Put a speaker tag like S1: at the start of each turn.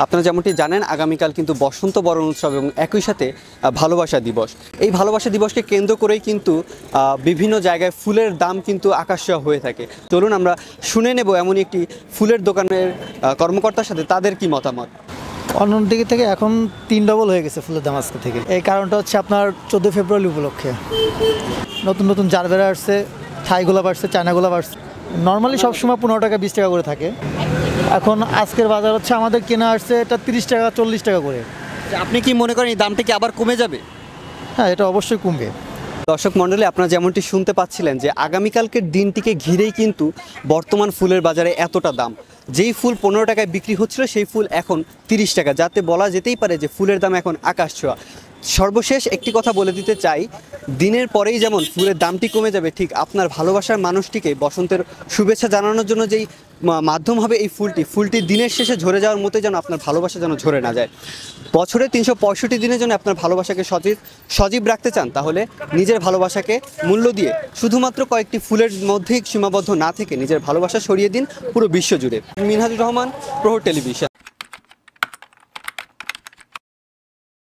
S1: আপনারা যেমনটি জানেন আগামীকাল কিন্তু বসন্ত বরণ উৎসব এবং একই সাথে ভালোবাসা দিবস। এই ভালোবাসা দিবসকে কেন্দ্র করেই কিন্তু বিভিন্ন জায়গায় ফুলের দাম কিন্তু আকাশ ছোঁয়া হয়ে থাকে। চলুন আমরা শুনে নেব এমনই একটি ফুলের দোকানের কর্মকর্তার সাথে তাদের কি মতামত।
S2: অন্যদিকে থেকে এখন 3 ডবল হয়ে গেছে ফুলের দাম আজকে থেকে। এই কারণটা হচ্ছে আপনার 14 ফেব্রুয়ারি উপলক্ষে নতুন নতুন জারবেরা আসছে, থাই গোলাপ আসছে, চায়না গোলাপ আসছে। নর্মালি সবসময় 15 টাকা 20 টাকা করে থাকে। এখন আজকের বাজার হচ্ছে আমাদের কেনা আসছে এটা 30 টাকা 40 টাকা করে।
S1: আপনি কি মনে করেন এই দামটা কি আবার কমে যাবে?
S2: হ্যাঁ, এটা অবশ্যই কমবে।
S1: দর্শক মণ্ডলী, আপনারা যেমনটি শুনতে পাচ্ছিলেন যে আগামীকালকের দিনটিকে ঘিরেই কিন্তু বর্তমান ফুলের বাজারে এতটা দাম। যেই ফুল 15 টাকায় বিক্রি হচ্ছিল সেই ফুল এখন 30 টাকা, যাতে বলা যেতেই পারে যে ফুলের দাম এখন আকাশ ছোঁয়া। সর্বশেষ একটি কথা বলে দিতে চাই, দিনের পরেই যেমন ফুলের দামটি কমে যাবে, ঠিক আপনার ভালোবাসার মানুষটিকে বসন্তের শুভেচ্ছা জানানোর জন্য যেই মাধ্যম হবে এই ফুলটি দিনের শেষে ঝরে যাওয়ার মতো যেন আপনার ভালোবাসা যেন ঝরে না যায়। বছরে 365 দিনের জন্য আপনার ভালোবাসাকে সজীব রাখতে চান, তাহলে নিজের ভালোবাসাকে মূল্য দিয়ে শুধুমাত্র কয়েকটি ফুলের মধ্যেই সীমাবদ্ধ না থেকে নিজের ভালোবাসা ছড়িয়ে দিন পুরো বিশ্ব জুড়ে। মিনহাজুর রহমান, প্রহর টেলিভিশন।